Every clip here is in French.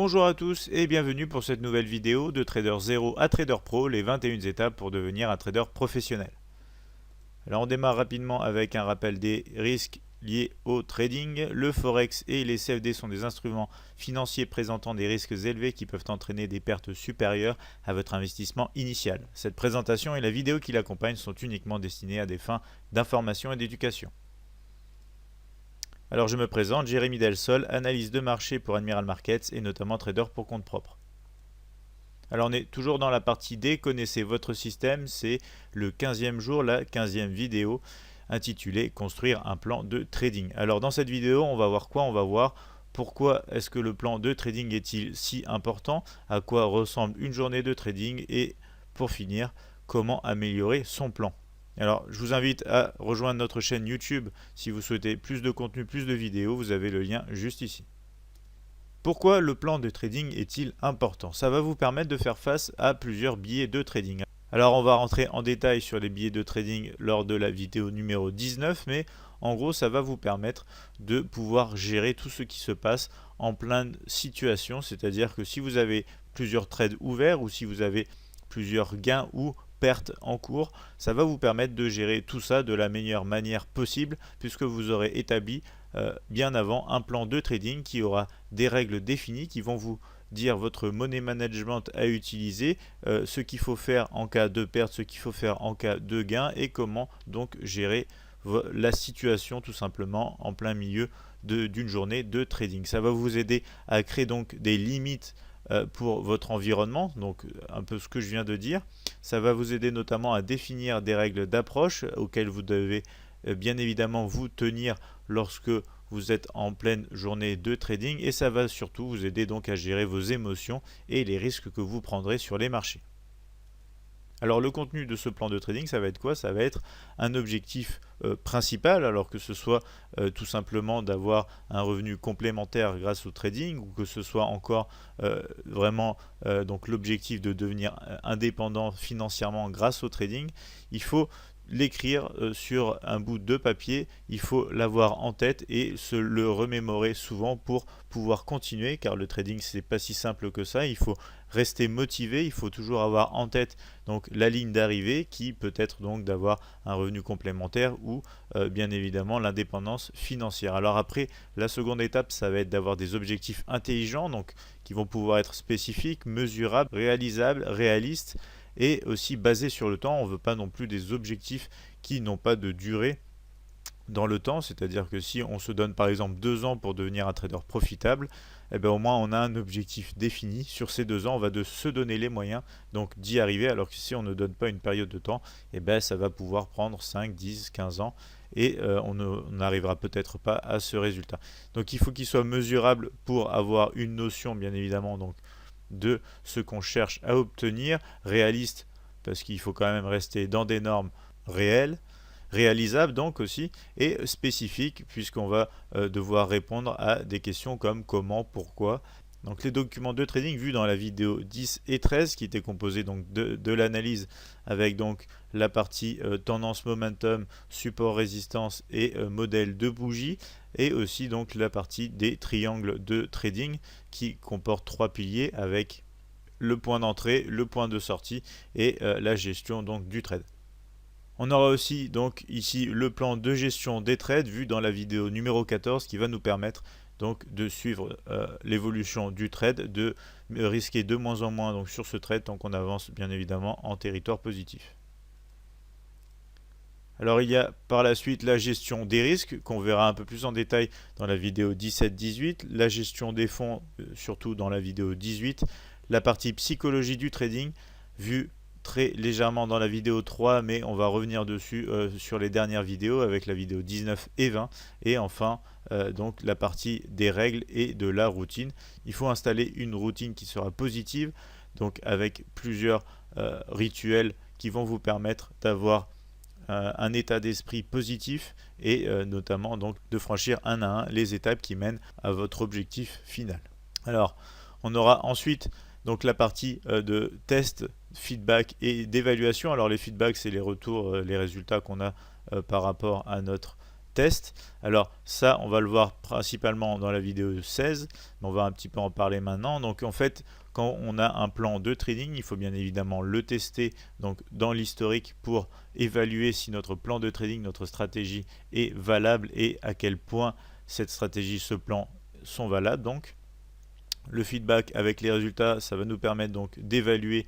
Bonjour à tous et bienvenue pour cette nouvelle vidéo de Trader 0 à Trader Pro, les 21 étapes pour devenir un trader professionnel. Alors on démarre rapidement avec un rappel des risques liés au trading. Le Forex et les CFD sont des instruments financiers présentant des risques élevés qui peuvent entraîner des pertes supérieures à votre investissement initial. Cette présentation et la vidéo qui l'accompagne sont uniquement destinées à des fins d'information et d'éducation. Alors je me présente, Jérémy Delsol, analyse de marché pour Admiral Markets et notamment trader pour compte propre. Alors on est toujours dans la partie D, connaissez votre système, c'est le 15e jour, la 15e vidéo intitulée Construire un plan de trading. Alors dans cette vidéo, on va voir quoi? On va voir pourquoi est-ce que le plan de trading est-il si important, à quoi ressemble une journée de trading et pour finir, comment améliorer son plan. Alors, je vous invite à rejoindre notre chaîne YouTube si vous souhaitez plus de contenu, plus de vidéos. Vous avez le lien juste ici. Pourquoi le plan de trading est-il important? Ça va vous permettre de faire face à plusieurs billets de trading. Alors, on va rentrer en détail sur les billets de trading lors de la vidéo numéro 19, mais en gros, ça va vous permettre de pouvoir gérer tout ce qui se passe en pleine situation. C'est-à-dire que si vous avez plusieurs trades ouverts ou si vous avez plusieurs gains ou pertes en cours, ça va vous permettre de gérer tout ça de la meilleure manière possible puisque vous aurez établi bien avant un plan de trading qui aura des règles définies qui vont vous dire votre money management à utiliser, ce qu'il faut faire en cas de perte, ce qu'il faut faire en cas de gain et comment donc gérer la situation tout simplement en plein milieu d'une journée de trading. Ça va vous aider à créer donc des limites pour votre environnement, donc un peu ce que je viens de dire. Ça va vous aider notamment à définir des règles d'approche auxquelles vous devez bien évidemment vous tenir lorsque vous êtes en pleine journée de trading et ça va surtout vous aider donc à gérer vos émotions et les risques que vous prendrez sur les marchés. Alors le contenu de ce plan de trading, ça va être quoi? Ça va être un objectif principal, alors que ce soit tout simplement d'avoir un revenu complémentaire grâce au trading, ou que ce soit encore vraiment donc l'objectif de devenir indépendant financièrement grâce au trading. Il faut l'écrire sur un bout de papier, il faut l'avoir en tête et se le remémorer souvent pour pouvoir continuer, car le trading c'est pas si simple que ça. Il faut rester motivé, il faut toujours avoir en tête donc la ligne d'arrivée qui peut être donc d'avoir un revenu complémentaire ou bien évidemment l'indépendance financière. Alors après, la seconde étape, ça va être d'avoir des objectifs intelligents, donc qui vont pouvoir être spécifiques, mesurables, réalisables, réalistes et aussi basés sur le temps. On ne veut pas non plus des objectifs qui n'ont pas de durée dans le temps, c'est-à-dire que si on se donne par exemple 2 ans pour devenir un trader profitable, eh bien au moins on a un objectif défini. Sur ces 2 ans, on va se donner les moyens donc d'y arriver, alors que si on ne donne pas une période de temps, eh bien ça va pouvoir prendre 5, 10, 15 ans et on n'arrivera peut-être pas à ce résultat. Donc il faut qu'il soit mesurable pour avoir une notion bien évidemment donc de ce qu'on cherche à obtenir, réaliste parce qu'il faut quand même rester dans des normes réelles, réalisable donc aussi, et spécifique puisqu'on va devoir répondre à des questions comme comment, pourquoi. Donc les documents de trading vus dans la vidéo 10 et 13 qui étaient composés donc de l'analyse avec donc la partie tendance momentum, support résistance et modèle de bougie, et aussi donc la partie des triangles de trading qui comporte 3 piliers avec le point d'entrée, le point de sortie et la gestion donc du trade. On aura aussi donc ici le plan de gestion des trades vu dans la vidéo numéro 14 qui va nous permettre donc de suivre l'évolution du trade, de risquer de moins en moins donc sur ce trade tant qu'on avance bien évidemment en territoire positif. Alors il y a par la suite la gestion des risques qu'on verra un peu plus en détail dans la vidéo 17-18, la gestion des fonds surtout dans la vidéo 18, la partie psychologie du trading vue très légèrement dans la vidéo 3, mais on va revenir dessus sur les dernières vidéos avec la vidéo 19 et 20, et enfin donc la partie des règles et de la routine. Il faut installer une routine qui sera positive, donc avec plusieurs rituels qui vont vous permettre d'avoir un état d'esprit positif et notamment donc de franchir un à un les étapes qui mènent à votre objectif final. Alors on aura ensuite donc la partie de test, feedback et d'évaluation. Alors les feedbacks c'est les retours, les résultats qu'on a par rapport à notre test. Alors ça, on va le voir principalement dans la vidéo 16, mais on va un petit peu en parler maintenant. Donc en fait, quand on a un plan de trading, il faut bien évidemment le tester donc dans l'historique pour évaluer si notre plan de trading, notre stratégie est valable et à quel point cette stratégie, ce plan sont valables. Donc le feedback avec les résultats, ça va nous permettre donc d'évaluer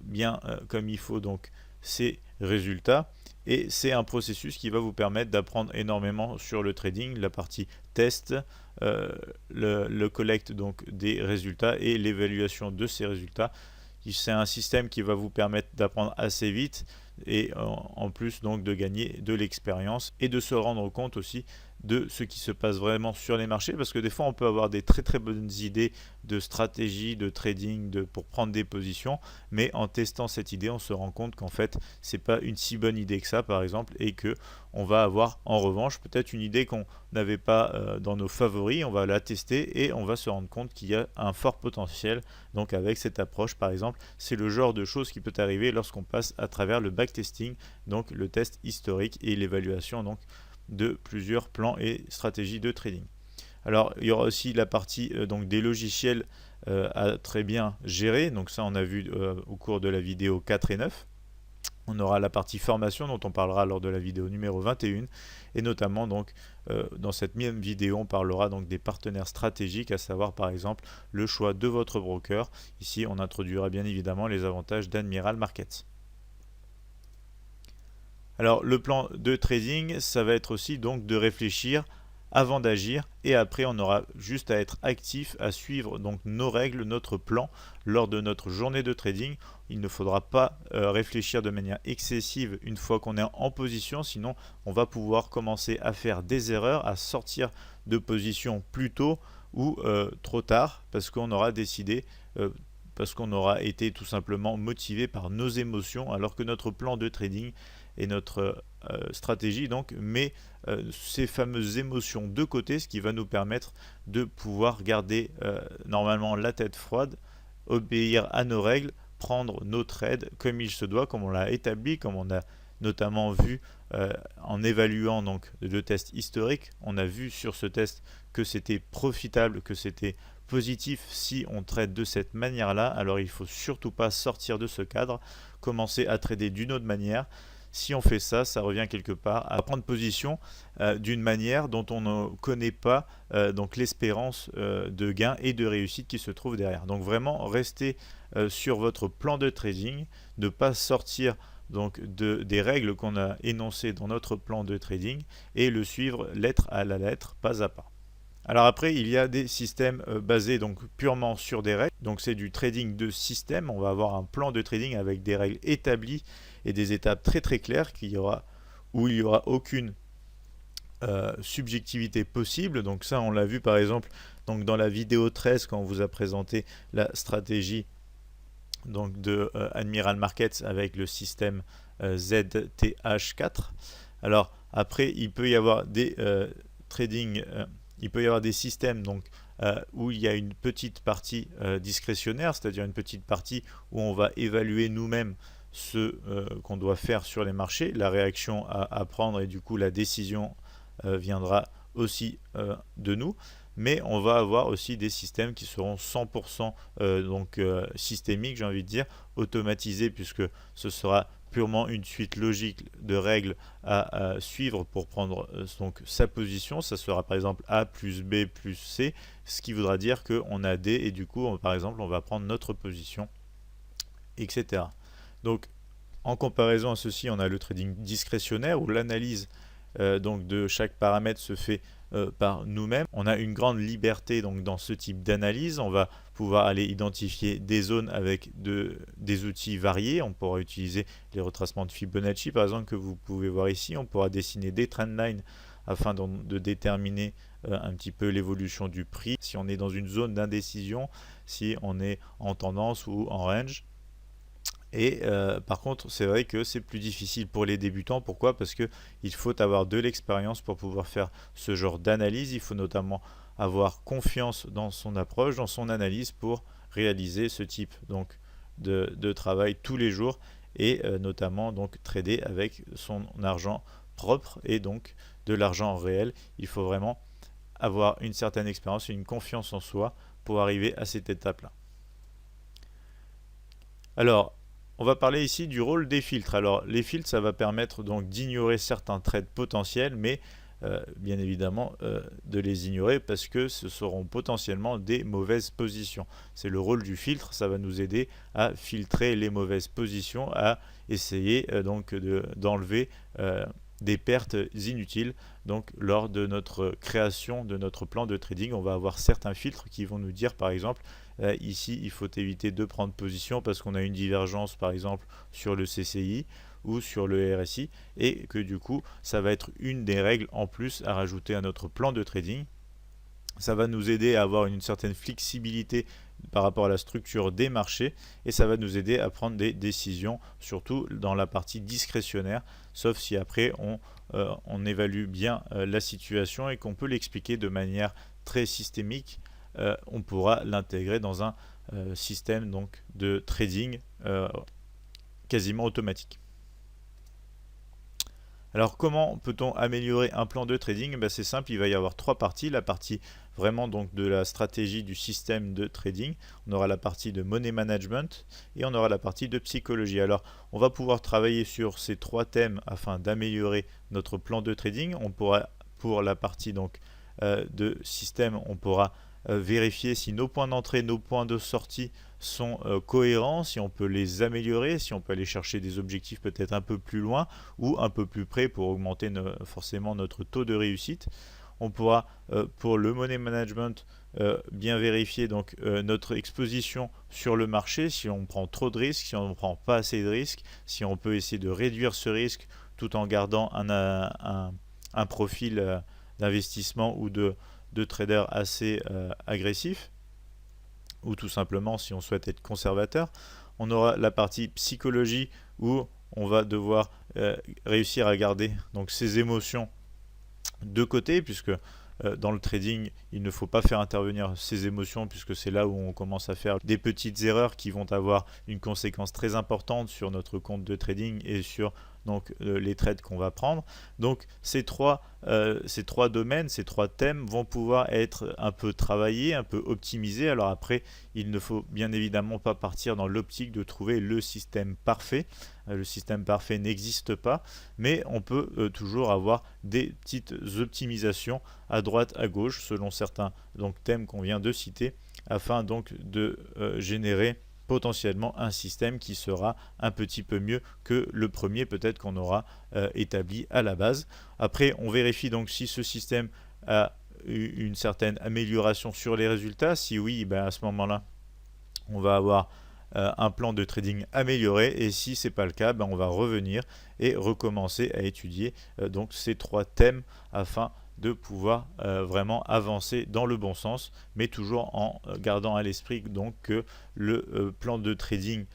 bien comme il faut donc ces résultats, et c'est un processus qui va vous permettre d'apprendre énormément sur le trading, la partie test, le collecte donc des résultats et l'évaluation de ces résultats. C'est un système qui va vous permettre d'apprendre assez vite et en plus donc de gagner de l'expérience et de se rendre compte aussi de ce qui se passe vraiment sur les marchés, parce que des fois on peut avoir des très bonnes idées de stratégie, de trading, pour prendre des positions, mais en testant cette idée on se rend compte qu'en fait c'est pas une si bonne idée que ça par exemple, et que on va avoir en revanche peut-être une idée qu'on n'avait pas dans nos favoris, on va la tester et on va se rendre compte qu'il y a un fort potentiel. Donc avec cette approche par exemple, c'est le genre de choses qui peut arriver lorsqu'on passe à travers le backtesting, donc le test historique et l'évaluation donc de plusieurs plans et stratégies de trading. Alors il y aura aussi la partie donc des logiciels à très bien gérer, donc ça on a vu au cours de la vidéo 4 et 9. On aura la partie formation dont on parlera lors de la vidéo numéro 21, et notamment donc dans cette même vidéo on parlera donc des partenaires stratégiques, à savoir par exemple le choix de votre broker. Ici on introduira bien évidemment les avantages d'Admiral Markets. Alors le plan de trading, ça va être aussi donc de réfléchir avant d'agir, et après on aura juste à être actif, à suivre donc nos règles, notre plan lors de notre journée de trading. Il ne faudra pas réfléchir de manière excessive une fois qu'on est en position, sinon on va pouvoir commencer à faire des erreurs, à sortir de position plus tôt ou trop tard, parce qu'on aura décidé parce qu'on aura été tout simplement motivé par nos émotions, alors que notre plan de trading et notre stratégie donc met ces fameuses émotions de côté, ce qui va nous permettre de pouvoir garder normalement la tête froide, obéir à nos règles, prendre nos trades comme il se doit, comme on l'a établi, comme on a notamment vu en évaluant donc le test historique. On a vu sur ce test que c'était profitable, que c'était positif si on trade de cette manière-là. Alors il ne faut surtout pas sortir de ce cadre, commencer à trader d'une autre manière. Si on fait ça, ça revient quelque part à prendre position d'une manière dont on ne connaît pas donc l'espérance de gain et de réussite qui se trouve derrière. Donc vraiment, restez sur votre plan de trading, ne pas sortir donc des règles qu'on a énoncées dans notre plan de trading, et le suivre lettre à la lettre, pas à pas. Alors après, il y a des systèmes basés donc purement sur des règles. Donc c'est du trading de système. On va avoir un plan de trading avec des règles établies et des étapes très claires où il n'y aura aucune subjectivité possible. Donc ça, on l'a vu par exemple donc dans la vidéo 13 quand on vous a présenté la stratégie donc de Admiral Markets avec le système ZTH4. Alors après, il peut y avoir des il peut y avoir des systèmes donc, où il y a une petite partie discrétionnaire, c'est-à-dire une petite partie où on va évaluer nous-mêmes ce qu'on doit faire sur les marchés, la réaction à prendre, et du coup la décision viendra aussi de nous. Mais on va avoir aussi des systèmes qui seront 100% systémiques, j'ai envie de dire, automatisés, puisque ce sera purement une suite logique de règles à suivre pour prendre donc sa position. Ça sera par exemple A plus B plus C, ce qui voudra dire qu'on a D, et du coup par exemple on va prendre notre position, etc. Donc en comparaison à ceci, on a le trading discrétionnaire où l'analyse donc de chaque paramètre se fait par nous-mêmes. On a une grande liberté donc dans ce type d'analyse. On va pouvoir aller identifier des zones avec des outils variés. On pourra utiliser les retracements de Fibonacci par exemple que vous pouvez voir ici. On pourra dessiner des trendlines afin de déterminer un petit peu l'évolution du prix, si on est dans une zone d'indécision, si on est en tendance ou en range. Et par contre, c'est vrai que c'est plus difficile pour les débutants. Pourquoi? Parce qu'il faut avoir de l'expérience pour pouvoir faire ce genre d'analyse. Il faut notamment avoir confiance dans son approche, dans son analyse pour réaliser ce type donc, de travail tous les jours, et notamment donc trader avec son argent propre et donc de l'argent réel. Il faut vraiment avoir une certaine expérience et une confiance en soi pour arriver à cette étape-là. Alors, on va parler ici du rôle des filtres. Alors, les filtres, ça va permettre donc d'ignorer certains trades potentiels, mais bien évidemment de les ignorer parce que ce seront potentiellement des mauvaises positions. C'est le rôle du filtre, ça va nous aider à filtrer les mauvaises positions, à essayer donc d'enlever des pertes inutiles. Donc lors de notre création de notre plan de trading, on va avoir certains filtres qui vont nous dire par exemple ici il faut éviter de prendre position parce qu'on a une divergence par exemple sur le CCI ou sur le RSI et que du coup ça va être une des règles en plus à rajouter à notre plan de trading. Ça va nous aider à avoir une certaine flexibilité par rapport à la structure des marchés et ça va nous aider à prendre des décisions, surtout dans la partie discrétionnaire, sauf si après on évalue bien la situation et qu'on peut l'expliquer de manière très systémique, on pourra l'intégrer dans un système donc, de trading quasiment automatique. Alors comment peut-on améliorer un plan de trading? C'est simple, il va y avoir trois parties. La partie vraiment donc de la stratégie du système de trading, on aura la partie de money management et on aura la partie de psychologie. Alors on va pouvoir travailler sur ces trois thèmes afin d'améliorer notre plan de trading. On pourra pour la partie donc de système, on pourra vérifier si nos points d'entrée, nos points de sortie sont cohérents, si on peut les améliorer, si on peut aller chercher des objectifs peut-être un peu plus loin ou un peu plus près pour augmenter forcément notre taux de réussite. On pourra pour le money management bien vérifier donc notre exposition sur le marché, si on prend trop de risques, si on ne prend pas assez de risques, si on peut essayer de réduire ce risque tout en gardant un profil d'investissement ou de trader assez agressif, ou tout simplement si on souhaite être conservateur. On aura la partie psychologie où on va devoir réussir à garder donc ses émotions de côté, puisque dans le trading, il ne faut pas faire intervenir ses émotions, puisque c'est là où on commence à faire des petites erreurs qui vont avoir une conséquence très importante sur notre compte de trading et sur donc les trades qu'on va prendre. Donc ces trois domaines, ces trois thèmes vont pouvoir être un peu travaillés, un peu optimisés. Alors après, il ne faut bien évidemment pas partir dans l'optique de trouver le système parfait. Le système parfait n'existe pas, mais on peut toujours avoir des petites optimisations à droite, à gauche, selon certains donc, thèmes qu'on vient de citer, afin donc de générer potentiellement un système qui sera un petit peu mieux que le premier peut-être qu'on aura établi à la base. Après, on vérifie donc si ce système a eu une certaine amélioration sur les résultats. Si oui, à ce moment-là, on va avoir un plan de trading amélioré, et si ce n'est pas le cas, on va revenir et recommencer à étudier donc ces trois thèmes afin de pouvoir vraiment avancer dans le bon sens, mais toujours en gardant à l'esprit donc que le plan de trading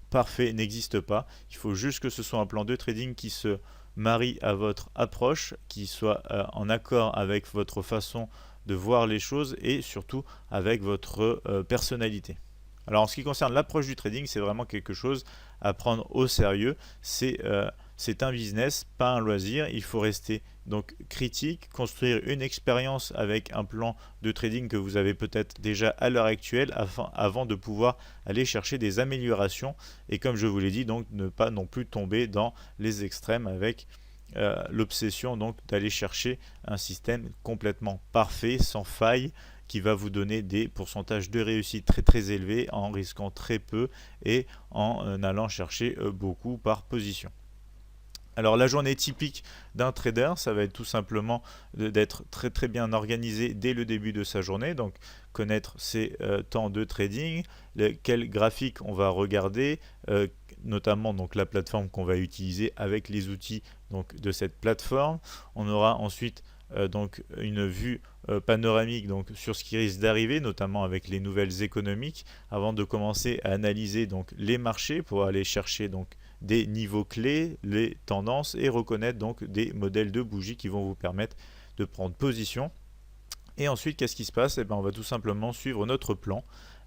parfait n'existe pas. Il faut juste que ce soit un plan de trading qui se marie à votre approche, qui soit en accord avec votre façon de voir les choses et surtout avec votre personnalité. Alors en ce qui concerne l'approche du trading, c'est vraiment quelque chose à prendre au sérieux. C'est un business, pas un loisir. Il faut rester donc critique, construire une expérience avec un plan de trading que vous avez peut-être déjà à l'heure actuelle avant de pouvoir aller chercher des améliorations. Et comme je vous l'ai dit, donc ne pas non plus tomber dans les extrêmes avec l'obsession donc d'aller chercher un système complètement parfait, sans faille, qui va vous donner des pourcentages de réussite très très élevés en risquant très peu et en allant chercher beaucoup par position. Alors la journée typique d'un trader, ça va être tout simplement d'être très très bien organisé dès le début de sa journée, donc connaître ses temps de trading, quel graphique on va regarder, notamment donc la plateforme qu'on va utiliser avec les outils donc, de cette plateforme. On aura ensuite donc une vue panoramique donc, sur ce qui risque d'arriver, notamment avec les nouvelles économiques, avant de commencer à analyser donc, les marchés pour aller chercher donc, des niveaux clés, les tendances et reconnaître donc des modèles de bougies qui vont vous permettre de prendre position. Et ensuite, qu'est-ce qui se passe? On va tout simplement suivre notre plan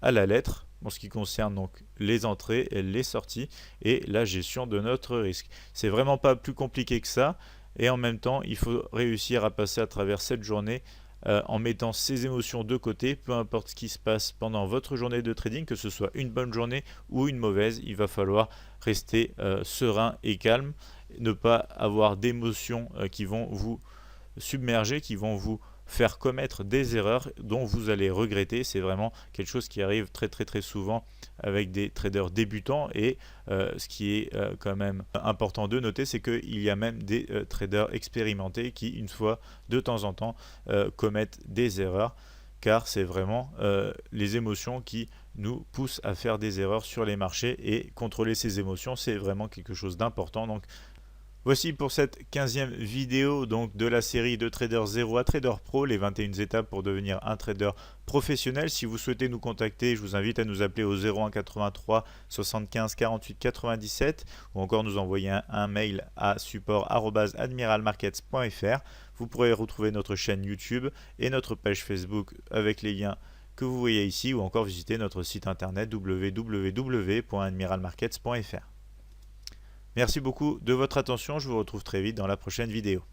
à la lettre en ce qui concerne donc les entrées et les sorties et la gestion de notre risque. C'est vraiment pas plus compliqué que ça. Et en même temps, il faut réussir à passer à travers cette journée en mettant ses émotions de côté, peu importe ce qui se passe pendant votre journée de trading, que ce soit une bonne journée ou une mauvaise, il va falloir rester serein et calme, ne pas avoir d'émotions qui vont vous submerger, qui vont vous faire commettre des erreurs dont vous allez regretter. C'est vraiment quelque chose qui arrive très souvent avec des traders débutants, et ce qui est quand même important de noter, c'est qu'il y a même des traders expérimentés qui, une fois de temps en temps, commettent des erreurs, car c'est vraiment les émotions qui nous poussent à faire des erreurs sur les marchés, et contrôler ces émotions, c'est vraiment quelque chose d'important. Donc voici pour cette 15e vidéo donc de la série de Trader 0 à Trader Pro, les 21 étapes pour devenir un trader professionnel. Si vous souhaitez nous contacter, je vous invite à nous appeler au 01 83 75 48 97 ou encore nous envoyer un mail à support@admiralmarkets.fr. Vous pourrez retrouver notre chaîne YouTube et notre page Facebook avec les liens que vous voyez ici, ou encore visiter notre site internet www.admiralmarkets.fr. Merci beaucoup de votre attention, je vous retrouve très vite dans la prochaine vidéo.